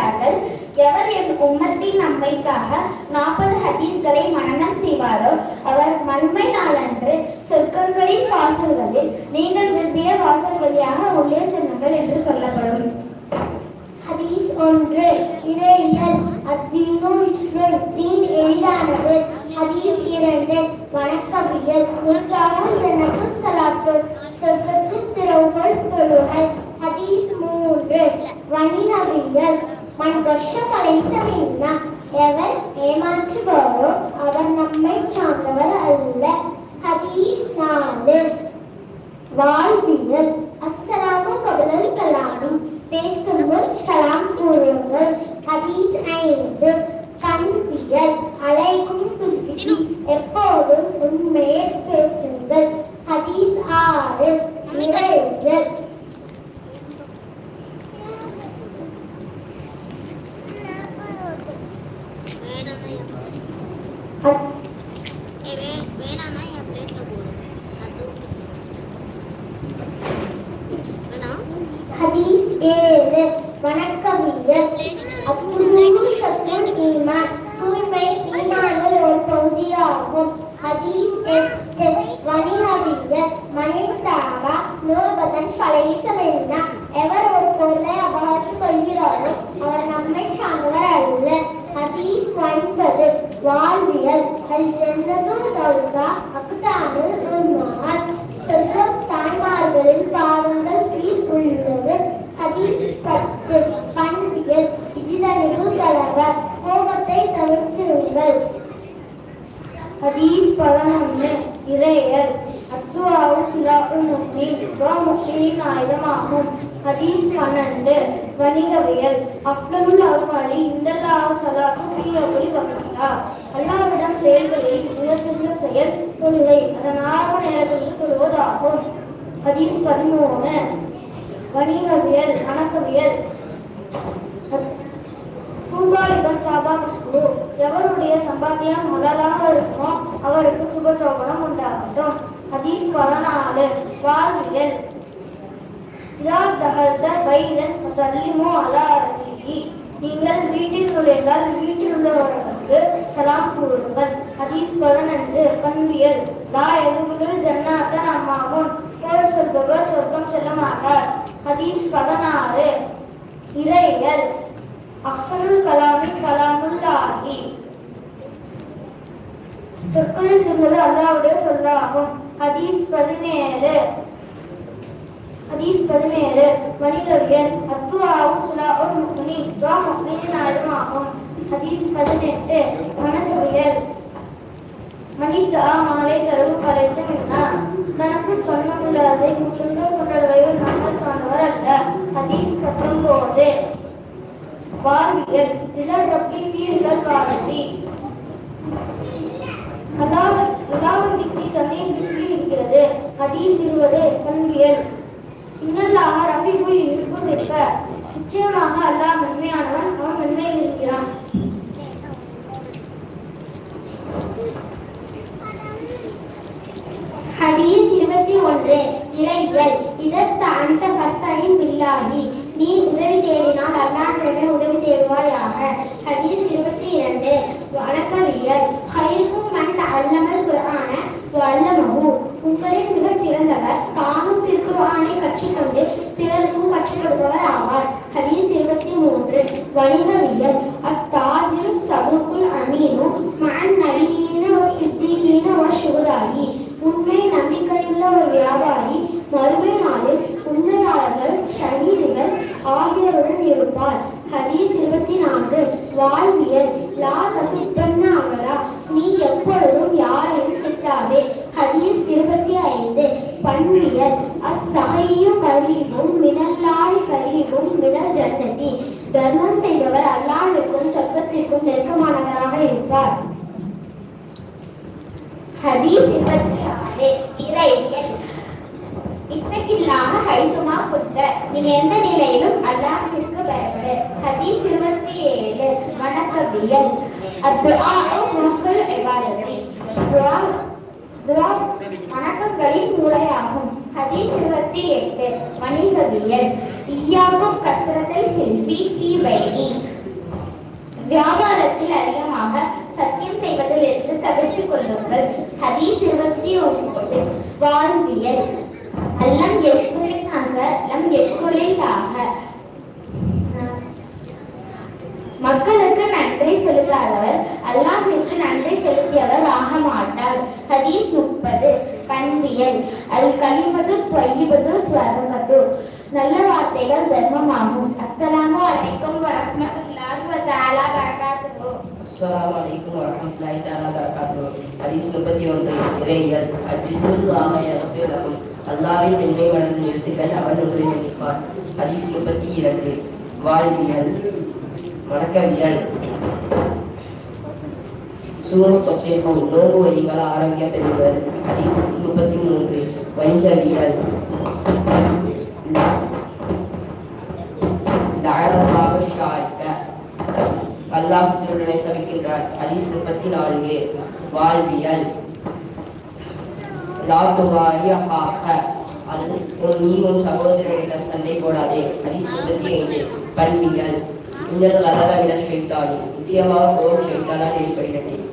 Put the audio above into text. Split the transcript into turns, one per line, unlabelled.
கூறுகிறார்கள். எவர் என் உம்மத்தின் நன்மைக்காக 40 ஹதீஸ்களை மனனம் செய்வாரோ அவர் மறுமை நாளன்று சொர்க்கங்களின் வாசல்களில் நீங்கள் விரும்பிய வாசல் வழியாக உள்ளே செல்லுங்கள் என்று சொல்லப்படும். ஹதீஸ் 1. இறையியல் அத்தீனு இஸ்ரம், தீன் எளிதானது. ஹதீஸ் 2. வணக்கவியல் சொர்க்கத்தின் திறவுகள் தொழுகை. ஹதீஸ் 3. வணிகவியல் எவர் ஏமாற்றுவாரோ அவர் நம்மை சார்ந்தவர் அல்ல. ஹதீஸ் 4. வாழ்வியல் அஸ்ஸலாமு கபலல் கலாமி, பேசும் முன் சலாம் கூறுங்கள். ஹதீஸ் 5. கண்பியல் அலைக்கும் புஸ்திகி, எப்போதும் உண்மையை பேசுங்கள். ஹதீஸ் 6. இறையியல் ஹதீஸ் 7. வணக்கவியல் தூய்மை ஈமானில் ஒரு பகுதியாகும். ஹதீஸ் 8. வணிகவியல் மனிதாரா நோபதன் பலைசமென்ன, எவர் ஒரு பொருளை அபகரித்துக் கொள்கிறாரோ அவர் நம்மை சார்ந்தவர் அல்ல. ஹதீஸ் 9. வாழ்வியல் அல் ஜன்னது தௌகா அக்தானுல் உம்மஹாத், சொர்க்கம் தாய்மார்களின் பாதங்கள் கீழ் உள்ளது. ஹதீஸ் 10. பண்பியல் இஜ்தனிபு கலவ, கோபத்தை தவிர்த்திருங்கள். ஹதீஸ் 11. இறையியல் அத்துவாவுல் சிலாஉல் முஃமின், துஆ முஃமினின் ஆயுதமாகும். ஹதீஸ் 12. வணிகவியல் அஃலலுல் அமாலி இந்தல்லாஹ் ஸலாத்து ஃபீ அவ்வலி வக்திஹா, அல்லாஹ்விடம் செயல்களில் மிகச்சிறந்த செயல் தொழுகை, அதன் ஆரம்ப நேரத்தில் தொழுவதாகும். ஹதீஸ் 13. வணிகவியல் வணக்கவியல் எவருடைய சம்பாத்தியம் முதலாக இருக்குமோ அவருக்கு சுபசோபனம் உண்டாகட்டும். ஹதீஸ் 14. வாழ்வியல் நீங்கள் வீட்டில் நுழைந்தால் வீட்டில் உள்ளவர்களுக்கு சலாம் கூறுங்கள். ஹதீஸ் 15. பண்பியல் லா எதுகுலுல் ஜன்னாத்தன் அம்மாவும், போல் சொல்பவர் சொர்க்கம் செல்ல மாட்டார். ஹதீஸ் 16. இறையியல் அஃசலுல் கலாமி கலாமுல்லாஹி, சொற்களில் சொல்வது அல்லாஹ்வுடைய சொல்லாகும். ஹதீஸ் 17. வணிகவியல் அத்துவாவுல் சிலாஉல் முஃமின், துஆ முஃமினின் ஆயுதமாகும். ஹதீஸ் 18. வணக்கவியல் மனிதா மாலை செலவு பலைசமென்ன, தனக்கு சொன்னமுள்ளதை சொந்தம் கொண்டவையும் நம்மை சார்ந்தவர் அல்ல. ஹதீஸ் 19. வாழ்வியல் இலர் ரப்பி ஃபீர்கள் காலத்தி, அல்லாஹ்விற்கு தண்ணீர் வீட்டில் இருக்கிறது. ஹதீஸ் 20. பண்பியல் இன்னல்லாஹ ரஃபீகு யுஹிப்புர் ரிஃக, நிச்சயமாக அல்லாஹ் மென்மையானவன், அவன் மென்மையில் இருக்கிறான். ஹதீஸ் 21. இறையியல் இதஸ்தஅன்த ஃபஸ்தஈன் பில்லாஹி, நீ உதவி தேடினால் அல்லாஹ்விடமே உதவி தேடுவாயாக. ஹதீஸ் 22. வணக்கவியல் ஹைருக்கும் மன் தஅல்லமல் குர்ஆன வ அல்லமஹு, உங்களில் மிகச் சிறந்தவர் தானும் திருக்குர்ஆனை கற்றுக்கொண்டு பிறருக்கும் கற்றுக் கொடுப்பவர் ஆவார். ஹதீஸ் 23. வணிகவியல் அத்தாஜிரு சதுக்குல் அமீனு மஅன் நபியீன வ சித்தீகீன வ ஷுஹதாஇ, உண்மை நம்பிக்கையுள்ள ஒரு வியாபாரி மறுமை நாளில் உண்மையாளர்கள் ஷஹீதுகள் ஆகியோருடன் இருப்பார். ஹதீஸ் 24. வாழ்வியல் லா தசுத்தன்ன அமலா, நீ எப்பொழுதும் யாரையும் திட்டாதே. ஹதீஸ் 25. பண்பியல் அஸ்ஸஹையு கரீபும் மினல்லாஹி கரீபும் மினல் ஜன்னதி, தர்மம் செய்பவர் அல்லாஹ்வுக்கும் சொர்க்கத்திற்கும் நெருக்கமானவராக இருப்பார். ஹதீஸ் 26. இறையியல் இத்தகில்லாஹ ஹைதுமா குந்த, நீ எந்த நிலையிலும் அல்லாஹ்விற்கு பயப்படு. ஹதீஸ் 27. வணக்கவியல் அத்துஆஉ முஹ்குல் இபாதத்தி, துஆ வணக்கங்களின் மூளையாகும். ஹதீஸ் 28. வணிகவியல் இய்யாகும் கஸ்ரத்தல் ஹில்ஃபி ஃபீ பைனி, வியாபாரத்தில் அதிகமாக சத்தியம் செய்வதில் இருந்து தவிர்த்துக் கொள்ளுங்கள். ஹதீஸ் 29. வாழ்வியல். அல்லம் யஷ்குரின் நாஸ லம் யஷ்குரில்லாஹ. மக்களுக்கு நன்றி செலுத்தாதவர் அல்லாஹ்விற்கு நன்றி செலுத்தியவர் ஆக மாட்டார். ஹதீஸ் 30. பண்பியல். அல் கலிமது த்வய்யிபது ஸ்வர்கது. நல்ல வார்த்தைகள் தர்மமாகும். அஸ்ஸலாமு அலைக்கும் வரஹ்மத்துல்லாஹி வ தஆலா பரகாத்துஹு.
அஸ்ஸலாமு அலைக்கும் வரஹ்மத்துல்லாஹி தஆலா பரகாத்துஹு. ஹதீஸ் 31. இறையல். அஜிதுல்லாஹ யக்ஃபிர். அல்லாஹ்வின் நன்மை வழங்கும் எழுத்துக்கள் அவன் ஒன்றை மன்னிப்பார். ஹதீஸ் 32. வாழ்வியல். வணக்கவியல். சூரத் தஸ்ஸீஹ். நோன்பு வழிகள் ஆரோக்கிய பெறுவர். ஹதீஸ் 33. வணிகவியல். அல்லாஹ் திருடனை சபிக்கின்றார். ஹதீஸ் 34. வாழ்வியல். நீ உன் சகோதரனிடம் சண்டை போடாதே. ஹதீஸ் 35. பண்பியல். நிச்சயமாக கோபம் ஷைத்தானால் ஏற்படுகிறது.